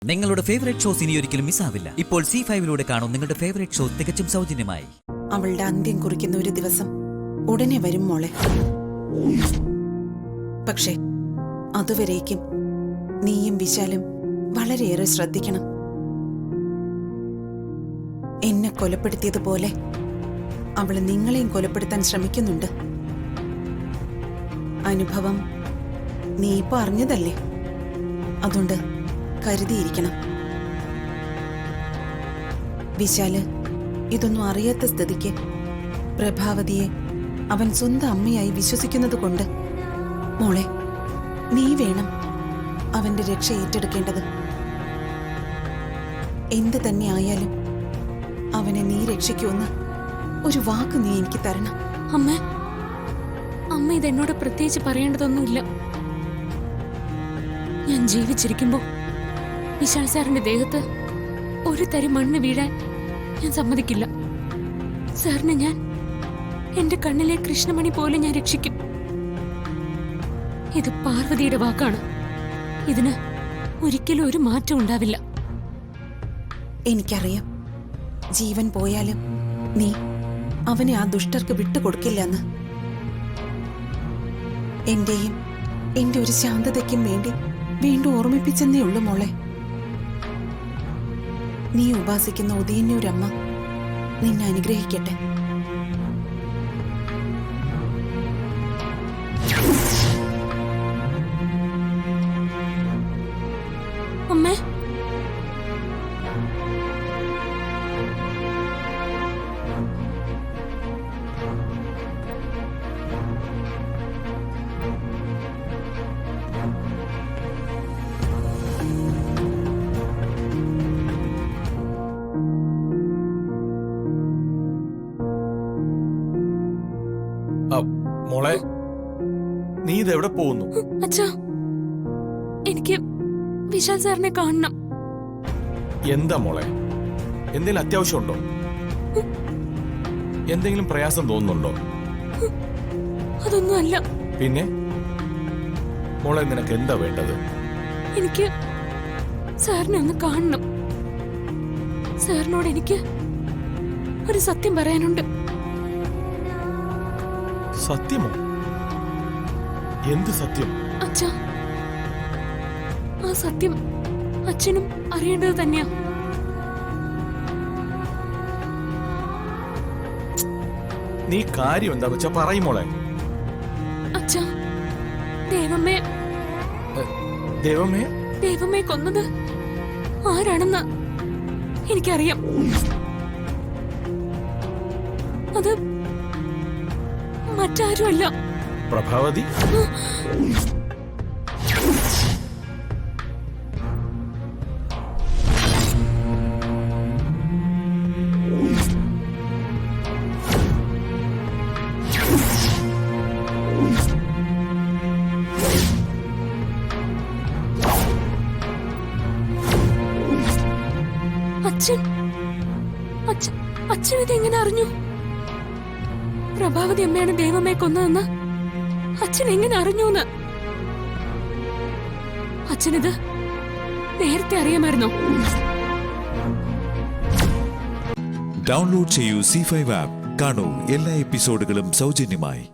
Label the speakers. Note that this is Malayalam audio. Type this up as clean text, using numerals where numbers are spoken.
Speaker 1: നിങ്ങളുടെ ഫേവറേറ്റ് ഷോസ് ഇനി ഒരിക്കലും മിസ്സാവില്ല. ഇപ്പോൾ C5-ലൂടെ കാണും നിങ്ങളുടെ ഫേവറേറ്റ് ഷോ തികച്ചും സൗജന്യമായി.
Speaker 2: അവളുടെ അന്ത്യം കുറിക്കുന്ന ഒരു ദിവസം ഉടനെ വരും മോളെ. പക്ഷേ അതുവരേക്കും നീയും വിശാലും വളരെയേറെ ശ്രദ്ധിക്കണം. എന്നെ കൊലപ്പെടുത്തിയതുപോലെ അവള് നിങ്ങളെയും കൊലപ്പെടുത്താൻ ശ്രമിക്കുന്നുണ്ട്. അനുഭവം നീ ഇപ്പൊ അറിഞ്ഞതല്ലേ, അതുകൊണ്ട് കരുതിയിരിക്കണം. വിശാല് ഇതൊന്നും അറിയാത്ത സ്ഥിതിക്ക് പ്രഭാവതിയെ അവൻ സ്വന്തം അമ്മയായി വിശ്വസിക്കുന്നത് കൊണ്ട് മോളെ നീ വേണം അവന്റെ രക്ഷ ഏറ്റെടുക്കേണ്ടത്. എന്ത് തന്നെ ആയാലും അവനെ നീ രക്ഷിക്കുമെന്ന് ഒരു വാക്ക് നീ എനിക്ക് തരണം.
Speaker 3: അമ്മ ഇതെന്നോട് പ്രത്യേകിച്ച് പറയേണ്ടതൊന്നുമില്ല. ഞാൻ ജീവിച്ചിരിക്കുമ്പോ വിശാൽ സാറിന്റെ ദേഹത്ത് ഒരു തരി മണ്ണ് വീഴാൻ ഞാൻ സമ്മതിക്കില്ല. സാറിനെ ഞാൻ എന്റെ കണ്ണിലെ കൃഷ്ണമണി പോലെ ഞാൻ രക്ഷിക്കും. ഇത് പാർവതിയുടെ വാക്കാണ്. ഇതിന് ഒരിക്കലും ഒരു മാറ്റം ഉണ്ടാവില്ല.
Speaker 2: എനിക്കറിയാം ജീവൻ പോയാലും നീ അവനെ ആ ദുഷ്ടർക്ക് വിട്ടുകൊടുക്കില്ലെന്ന്. എന്റെയും എന്റെ ഒരു ശാന്തതയ്ക്കും വേണ്ടി വീണ്ടും ഓർമ്മിപ്പിച്ചെന്നേ ഉള്ളൂ മോളെ. നീ ഉപാസിക്കുന്ന ഉദയന്നൂരമ്മ നിന്നെ അനുഗ്രഹിക്കട്ടെ.
Speaker 3: അമ്മേ,
Speaker 4: മോളെ, നീ ഇതെവിടെ പോകുന്നു?
Speaker 3: അച്ഛാ, എനിക്ക് വിശാൽ സാറിനെ കാണണം.
Speaker 4: എന്താ മോളെ, എന്തെങ്കിലും അത്യാവശ്യമുണ്ടോ? എന്തെങ്കിലും പ്രയാസം തോന്നുന്നുണ്ടോ?
Speaker 3: അതൊന്നും അല്ല.
Speaker 4: പിന്നെ മോളെ, നിനക്ക് എന്താ വേണ്ടത്?
Speaker 3: എനിക്ക് സാറിനെ ഒന്ന് കാണണം. സാറിനോട് എനിക്ക് ഒരു സത്യം പറയാനുണ്ട്.
Speaker 4: സത്യമോ? എന്ത് സത്യം?
Speaker 3: അച്ഛാ, ആ സത്യം അച്ഛനും അറിയേണ്ടത് തന്നെയാ.
Speaker 4: നീ കാര്യം എന്താ വെച്ചാ പറയും മോളെ.
Speaker 3: അച്ഛാ, ദേവമ്മേ
Speaker 4: ദൈവമേ,
Speaker 3: ദേവമ്മയെ കൊന്നത് ആരാണെന്ന് എനിക്കറിയാം. അത് മറ്റാരുമല്ല,
Speaker 4: പ്രഭാവതി.
Speaker 3: അച്ഛൻ ഇതെങ്ങനെ അറിഞ്ഞു? പ്രഭാവതി അമ്മയാണ് ദേവമ്മയെ കൊന്നതെന്ന് അച്ഛൻ എങ്ങനെ അറിഞ്ഞൂന്ന്? അച്ഛനിത് നേരത്തെ അറിയാമായിരുന്നോ?
Speaker 5: ഡൗൺലോഡ് ചെയ്യൂ C5 ആപ്പ്. കാണൂ എല്ലാ എപ്പിസോഡുകളും സൗജന്യമായി.